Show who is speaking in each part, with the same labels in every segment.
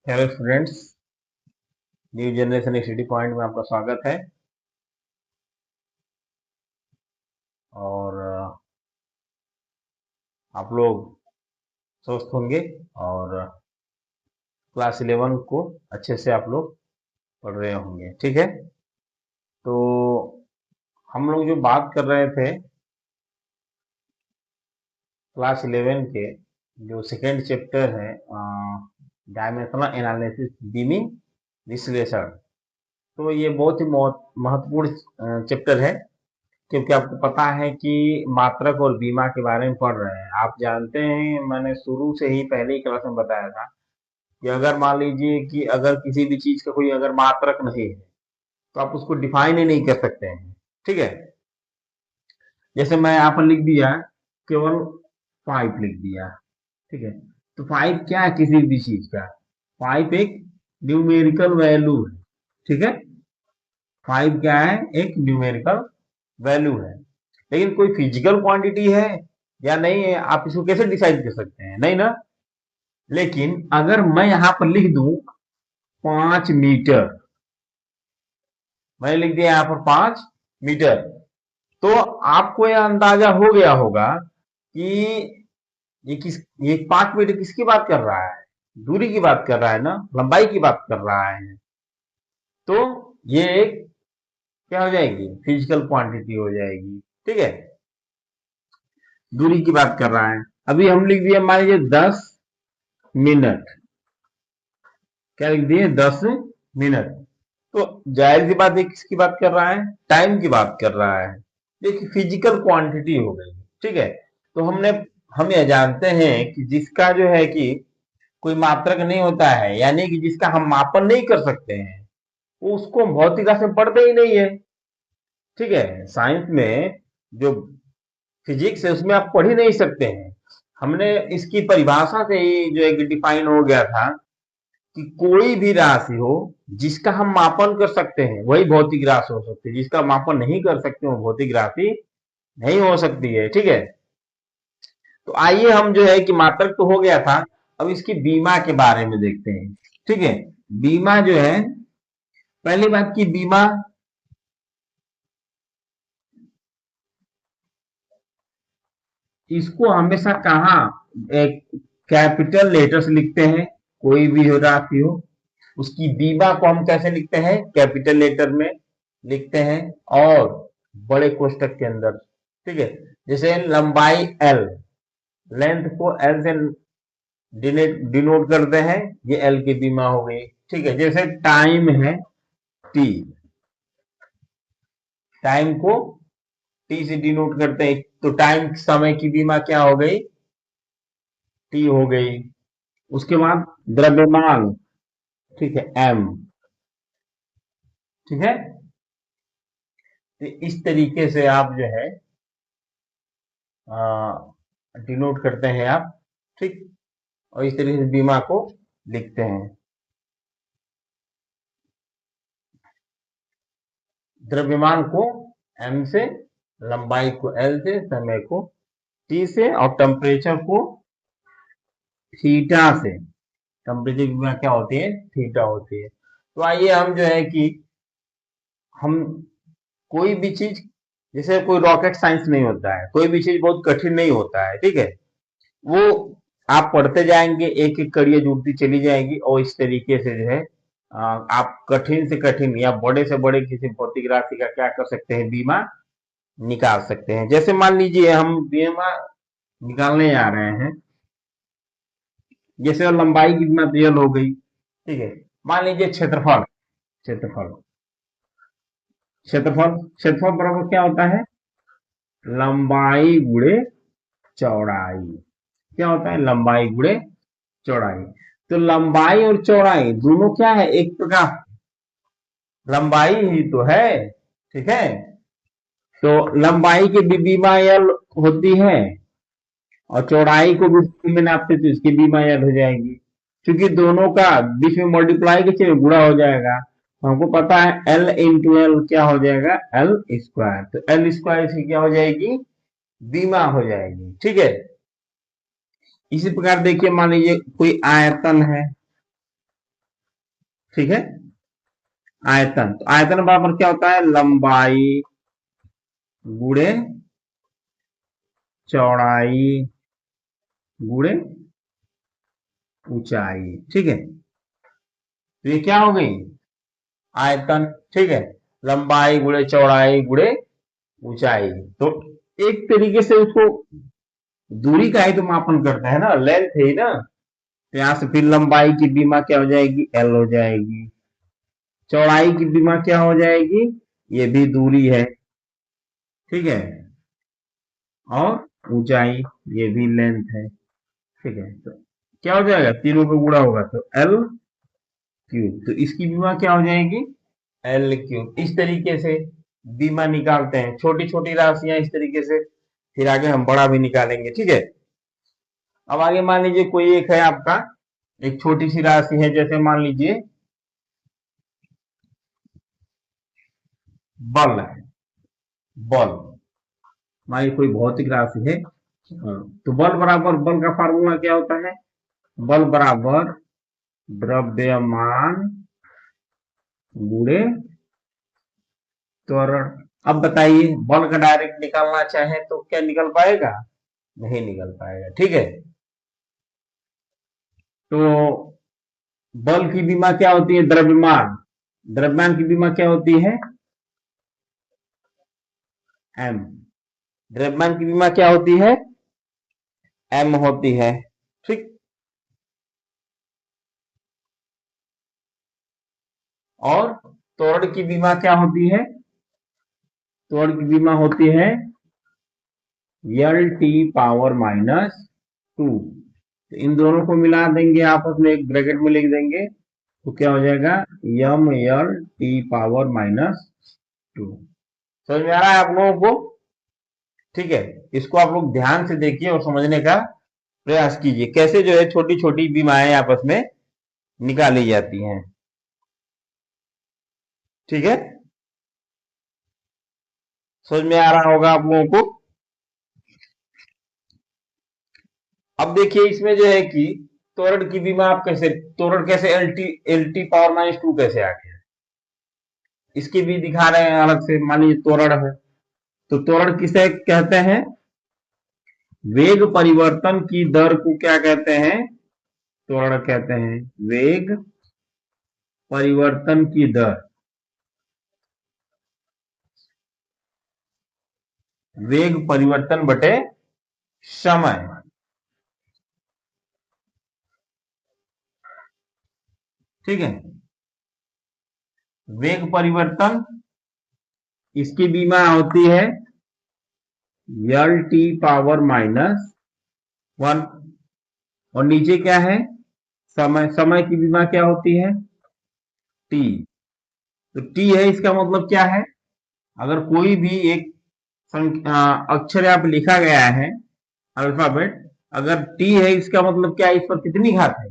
Speaker 1: Hello students, new generation study point में आपका स्वागत है। और आप लोग स्वस्थ होंगे और क्लास 11 को अच्छे से आप लोग पढ़ रहे होंगे। ठीक है, तो हम लोग जो बात कर रहे थे क्लास 11 के जो सेकेंड चैप्टर है डायमेंशनल एनालिसिस, बीमिंग विश्लेषण। तो ये बहुत ही महत्वपूर्ण चैप्टर है, क्योंकि आपको पता है कि मात्रक और बीमा के बारे में पढ़ रहे हैं। आप जानते हैं, मैंने शुरू से ही पहले ही क्लास में बताया था कि अगर मान लीजिए कि अगर किसी भी चीज का कोई अगर मात्रक नहीं है तो आप उसको डिफाइन ही नहीं कर सकते हैं। ठीक है, जैसे मैं यहाँ पर लिख दिया केवल 5 लिख दिया। ठीक है, तो 5 क्या है किसी भी चीज का? 5 एक न्यूमेरिकल वैल्यू है। ठीक है, 5 क्या है? एक न्यूमेरिकल वैल्यू है। लेकिन कोई फिजिकल क्वांटिटी है या नहीं है, आप इसको कैसे डिसाइड कर सकते हैं? नहीं ना। लेकिन अगर मैं यहां पर लिख दूं 5 मीटर, मैंने लिख दिया यहां पर 5 मीटर, तो आपको यह अंदाजा हो गया होगा कि ये 5 मीटर किसकी बात कर रहा है? दूरी की बात कर रहा है ना, लंबाई की बात कर रहा है। तो ये एक क्या हो जाएगी? फिजिकल क्वांटिटी हो जाएगी। ठीक है, दूरी की बात कर रहा है। अभी हम लिख दिया मान लीजिए 10 मिनट। क्या लिख दिए? 10 मिनट। तो जाहिर सी बात है किसकी बात कर रहा है? टाइम की बात कर रहा है। देखिए, फिजिकल क्वांटिटी हो गई। ठीक है, तो हम यह जानते हैं कि जिसका जो है कि कोई मात्रक नहीं होता है, यानी कि जिसका हम मापन नहीं कर सकते हैं, वो उसको हम भौतिक राशि में पढ़ते ही नहीं है। ठीक है, साइंस में जो फिजिक्स है उसमें आप पढ़ ही नहीं सकते हैं। हमने इसकी परिभाषा से ही जो एक डिफाइन हो गया था कि कोई भी राशि हो जिसका हम मापन कर सकते हैं वही भौतिक राशि हो सकती है, जिसका मापन नहीं कर सकते वो भौतिक राशि नहीं हो सकती है। ठीक है, तो आइए हम जो है कि मात्रक तो हो गया था, अब इसकी बीमा के बारे में देखते हैं। ठीक है, बीमा जो है, पहली बात की बीमा इसको हमेशा कहाँ एक कैपिटल लेटर से लिखते हैं। कोई भी हो राशि हो उसकी बीमा को हम कैसे लिखते हैं? कैपिटल लेटर में लिखते हैं और बड़े कोष्टक के अंदर। ठीक है, जैसे लंबाई एल, लेंथ को एल से डिनोट करते हैं, ये एल की बीमा हो गई। ठीक है, जैसे टाइम है टी, टाइम को टी से डिनोट करते हैं, तो टाइम समय की बीमा क्या हो गई? टी हो गई। उसके बाद द्रव्यमान, ठीक है, एम। ठीक है, तो इस तरीके से आप जो है डिनोट करते हैं आप। ठीक, और इस तरीके से बीमा को लिखते हैं। द्रव्यमान को एम से, लंबाई को एल से, समय को टी से, और टेम्परेचर को थीटा से। टेम्परेचर की बीमा क्या होती है? थीटा होती है। तो आइए हम जो है कि हम कोई भी चीज, जैसे कोई रॉकेट साइंस नहीं होता है, कोई भी चीज बहुत कठिन नहीं होता है। ठीक है, वो आप पढ़ते जाएंगे, एक एक कड़ियाँ जुड़ती चली जाएगी, और इस तरीके से जो है आप कठिन से कठिन या बड़े से बड़े किसी भौतिक राशि का क्या कर सकते हैं? बीमा निकाल सकते हैं। जैसे मान लीजिए हम बीमा निकालने जा रहे हैं, जैसे लंबाई की बीमा तो हो गई। ठीक है, मान लीजिए क्षेत्रफल। क्षेत्रफल क्षेत्रफल क्षेत्रफल बराबर क्या होता है? लंबाई गुणे चौड़ाई। क्या होता है? लंबाई गुणे चौड़ाई। तो लंबाई और चौड़ाई दोनों क्या है? एक प्रकार लंबाई ही तो है। ठीक है, तो लंबाई की भी बीमा एल होती है, और चौड़ाई को भी में नापते तो इसकी बीमा एल हो जाएगी। क्योंकि दोनों का बीच में मल्टीप्लाई के चलिए गुणा हो जाएगा, तो हमको पता है एल इंटू एल क्या हो जाएगा? L square. तो एल स्क्वायर से क्या हो जाएगी? बीमा हो जाएगी। ठीक है, इसी प्रकार देखिए, मान लीजिए कोई आयतन है। ठीक है। आयतन, तो आयतन बराबर क्या होता है, लंबाई गुणे चौड़ाई गुणे ऊंचाई। ठीक है, तो ये क्या हो गई, आयतन। ठीक है, लंबाई गुणे चौड़ाई गुणे ऊंचाई। तो एक तरीके से उसको दूरी का ही तो मापन करता है ना, लेंथ है ही ना। तो यहां से फिर लंबाई की बीमा क्या हो जाएगी, एल हो जाएगी। चौड़ाई की बीमा क्या हो जाएगी, ये भी दूरी है। ठीक है, और ऊंचाई ये भी लेंथ है। ठीक है, तो क्या हो जाएगा, तीनों पे गुणा होगा तो एल क्यूब। तो इसकी बीमा क्या हो जाएगी, एल क्यूब। इस तरीके से बीमा निकालते हैं, छोटी छोटी राशियां इस तरीके से, फिर आगे हम बड़ा भी निकालेंगे। ठीक है, अब आगे मान लीजिए कोई एक है आपका, एक छोटी सी राशि है, जैसे मान लीजिए बल है, बल, मान लीजिए कोई भौतिक राशि है। तो बल बराबर, बल का फार्मूला क्या होता है, बल बराबर द्रव्यमान गुणे त्वरण। अब बताइए, बल का डायरेक्ट निकालना चाहे तो क्या निकल पाएगा, नहीं निकल पाएगा। ठीक है, तो बल की बीमा क्या होती है, द्रव्यमान, द्रव्यमान की बीमा क्या होती है, एम। द्रव्यमान की बीमा क्या होती है, एम होती है। ठीक, और त्वरण की बीमा क्या होती है, त्वरण की बीमा होती है L T power minus to. तो इन दोनों को मिला देंगे आपस में, एक ब्रैकेट में लिख देंगे, तो क्या हो जाएगा, M L T power minus two. समझ में आ रहा है आप लोगों को। ठीक है, इसको आप लोग ध्यान से देखिए और समझने का प्रयास कीजिए, कैसे जो है छोटी छोटी बीमाएं आपस में निकाली जाती हैं। ठीक है, समझ में आ रहा होगा आप लोगों को। अब देखिए इसमें जो है कि त्वरण की बीमा आप कैसे, त्वरण कैसे, L T power minus to कैसे आ गया, इसकी भी दिखा रहे हैं अलग से। मान लीजिए त्वरण है, तो त्वरण किसे कहते हैं, वेग परिवर्तन की दर को क्या कहते हैं, त्वरण कहते हैं। वेग परिवर्तन की दर, वेग परिवर्तन बटे समय। ठीक है, वेग परिवर्तन, इसकी बीमा होती है L T power minus one. और नीचे क्या है, समय, समय की बीमा क्या होती है, टी। तो टी है, इसका मतलब क्या है, अगर कोई भी एक अक्षर यहाँ पे लिखा गया है, अल्फाबेट, अगर टी है इसका मतलब क्या है, इस पर कितनी घात है,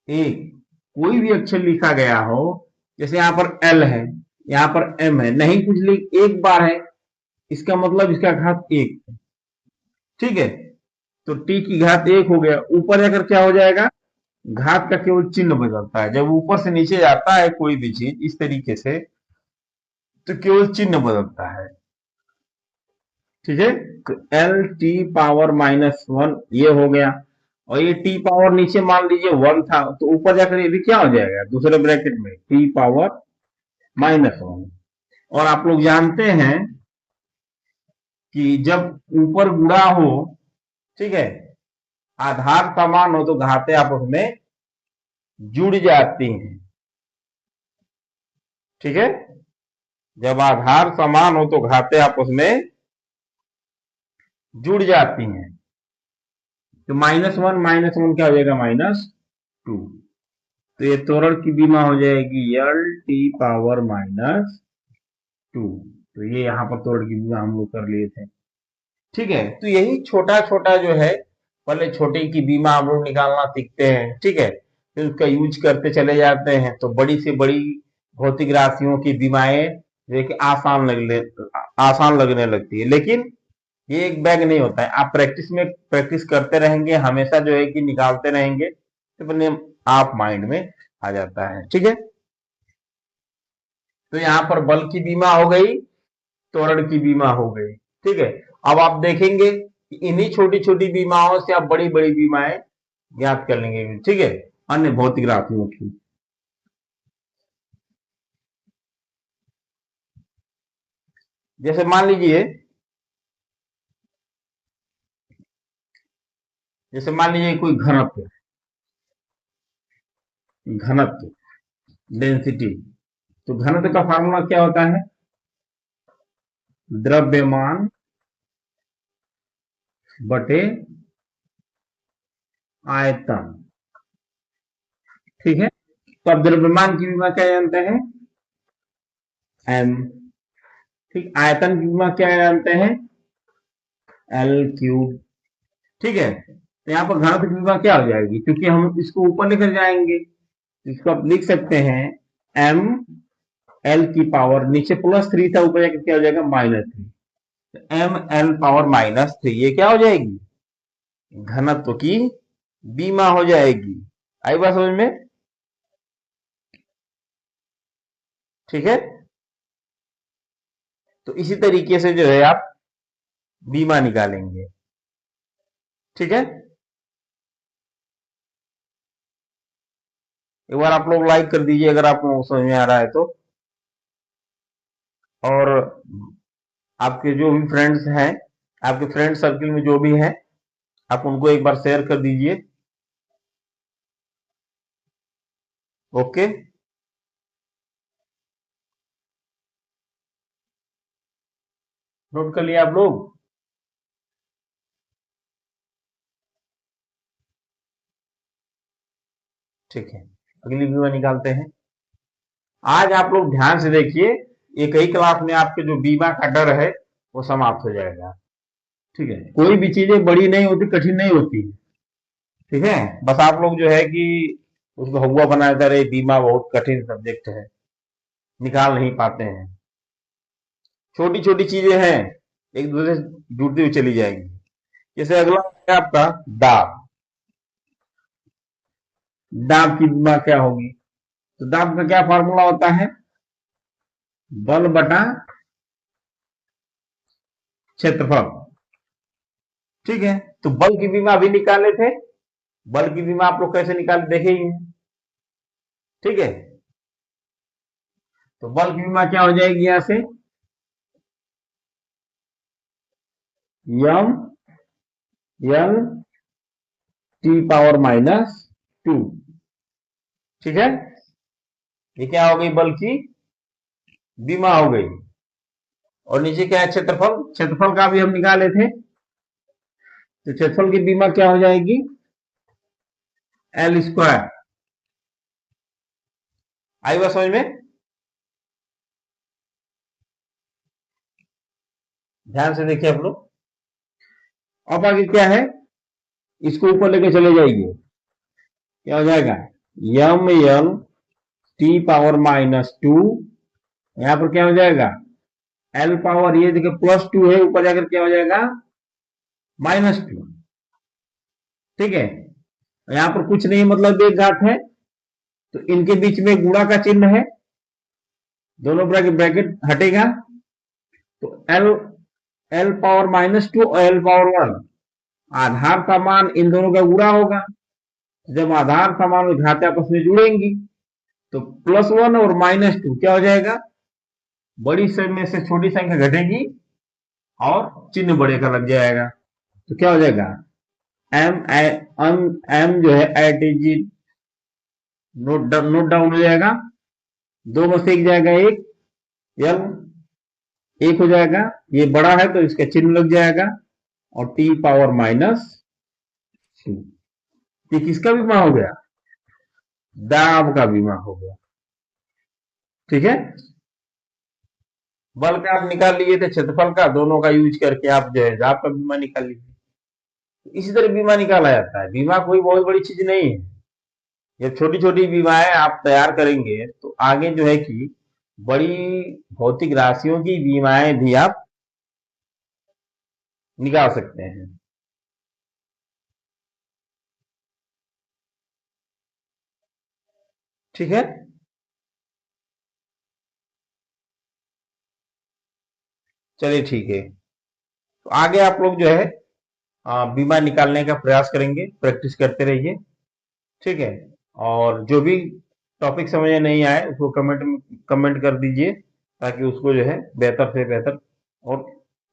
Speaker 1: एक। कोई भी अक्षर लिखा गया हो, जैसे यहाँ पर एल है, यहाँ पर एम है, नहीं कुछ लिख, एक बार है, इसका मतलब इसका घात एक। ठीक है, तो टी की घात एक हो गया, ऊपर जाकर क्या हो जाएगा, घात का केवल चिन्ह बदलता है। जब ऊपर से नीचे जाता है कोई भी चीज इस तरीके से, तो केवल चिन्ह बदलता है। ठीक है, तो L T power minus one ये हो गया, और ये टी पावर नीचे मान लीजिए वन था, तो ऊपर जाकर ये भी क्या हो जाएगा, दूसरे ब्रैकेट में टी पावर माइनस वन। और आप लोग जानते हैं कि जब ऊपर गुणा हो, ठीक है, आधार समान हो, तो घातें आपस में जुड़ जाती हैं। ठीक है, जब आधार समान हो तो घातें आपस में जुड़ जाती हैं। तो माइनस वन क्या हो जाएगा, माइनस टू। तो ये त्वरण की बीमा हो जाएगी L T power minus to. तो ये यहाँ पर त्वरण की बीमा हम लोग कर लिए थे। ठीक है, तो यही छोटा छोटा जो है, पहले छोटे की बीमा हम लोग निकालना सीखते हैं। ठीक है, फिर उसका यूज करते चले जाते हैं, तो बड़ी से बड़ी भौतिक राशियों की बीमाएं देखिए आसान लगने लगती है। लेकिन ये एक बैग नहीं होता है, आप प्रैक्टिस में प्रैक्टिस करते रहेंगे, हमेशा जो है कि निकालते रहेंगे, तो अपने आप माइंड में आ जाता है। ठीक है, तो यहाँ पर बल की बीमा हो गई, त्वरण की बीमा हो गई। ठीक है, अब आप देखेंगे कि इन्हीं छोटी छोटी बीमाओं से आप बड़ी बड़ी बीमाएं ज्ञात कर लेंगे। ठीक है, अन्य भौतिक राशियों की। जैसे मान लीजिए, कोई घनत्व, घनत्व डेंसिटी। तो घनत्व का फार्मूला क्या होता है? द्रव्यमान बटे आयतन। ठीक है, तो अब द्रव्यमान की बीमा क्या जानते हैं? एम। ठीक, आयतन की बीमा क्या जानते हैं? L cube. ठीक है, तो यहाँ पर घनत्व की बीमा क्या हो जाएगी? क्योंकि हम इसको ऊपर लेकर जाएंगे, इसको आप लिख सकते हैं एम एल की पावर, नीचे +3 था, ऊपर जाकर क्या हो जाएगा? -3। एम एल पावर -3, ये क्या हो जाएगी? घनत्व की बीमा हो जाएगी। आई बात समझ में? ठीक है, तो इसी तरीके से जो है आप बीमा निकालेंगे। ठीक है, एक बार आप लोग लाइक कर दीजिए अगर आपको समझ में आ रहा है तो। और आपके जो भी फ्रेंड्स हैं, आपके फ्रेंड सर्किल में जो भी हैं, आप उनको एक बार शेयर कर दीजिए। ओके, नोट कर लिया आप लोग? ठीक है, अगली बीमा निकालते हैं। आज आप लोग ध्यान से देखिए, एक ही क्लास में आपके जो बीमा का डर है वो समाप्त हो जाएगा। ठीक है, कोई भी चीजें बड़ी नहीं होती, कठिन नहीं होती। ठीक है, बस आप लोग जो है कि उसको हवा बनाते रहे, बीमा बहुत कठिन सब्जेक्ट है, निकाल नहीं पाते हैं। छोटी छोटी चीजें हैं, एक दूसरे से जुड़ती हुई चली जाएंगी। जैसे अगला है आपका दाब। दाब की बीमा क्या होगी? तो दाब का क्या फॉर्मूला होता है? बल बटा क्षेत्रफल। ठीक है, तो बल की बीमा अभी निकाले थे, बल की बीमा आप लोग कैसे निकाल देखे ही हैं। ठीक है, तो बल की बीमा क्या हो जाएगी? यहां से यम एल टी पावर -2। ठीक है, ये क्या हो गई? बल की बीमा हो गई। और नीचे क्या है? क्षेत्रफल। क्षेत्रफल का भी हम निकाले थे, तो क्षेत्रफल की बीमा क्या हो जाएगी? L²। आई बात समझ में? ध्यान से देखिए आप लोग। अब आगे क्या है? इसको ऊपर लेके चले जाइए, क्या हो जाएगा? M L T power -2। यहां पर क्या हो जाएगा? एल पावर, ये देखिए +2 है, ऊपर जाकर क्या हो जाएगा? -2। ठीक है, यहां पर कुछ नहीं, मतलब एक घात है, तो इनके बीच में गुणा का चिन्ह है, दोनों ब्रैकेट हटेगा, तो एल एल पावर -2 और एल पावर 1, आधार का मान इन दोनों का गुणा होगा। जब आधार समान और घातें आपस में जुड़ेंगी, तो +1 और -2 क्या हो जाएगा? बड़ी में से छोटी संख्या घटेगी और चिन्ह बड़े का लग जाएगा, तो क्या हो जाएगा? एम एम एम जो है एटीजी, नोट डाउन हो जाएगा। दो में से एक जाएगा एक, यल एक हो जाएगा, ये बड़ा है तो इसका चिन्ह लग जाएगा, और टी पावर -2। ये किसका बीमा हो गया? दाब का बीमा हो गया। ठीक है, बल का आप निकाल लिए थे, क्षेत्रफल का, दोनों का यूज करके आप जो है दाब का बीमा निकाल लीजिए। इसी तरह बीमा निकाला जाता है। बीमा कोई बहुत बड़ी चीज नहीं है। जब छोटी छोटी बीमाएं आप तैयार करेंगे तो आगे जो है कि बड़ी भौतिक राशियों की बीमाएं भी आप निकाल सकते हैं। ठीक है, चलिए ठीक है। तो आगे आप लोग जो है बीमा निकालने का प्रयास करेंगे, प्रैक्टिस करते रहिए, ठीक है। और जो भी टॉपिक समझ में नहीं आए उसको कमेंट कर दीजिए, ताकि उसको जो है बेहतर से बेहतर और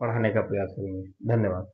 Speaker 1: पढ़ाने का प्रयास करेंगे। धन्यवाद।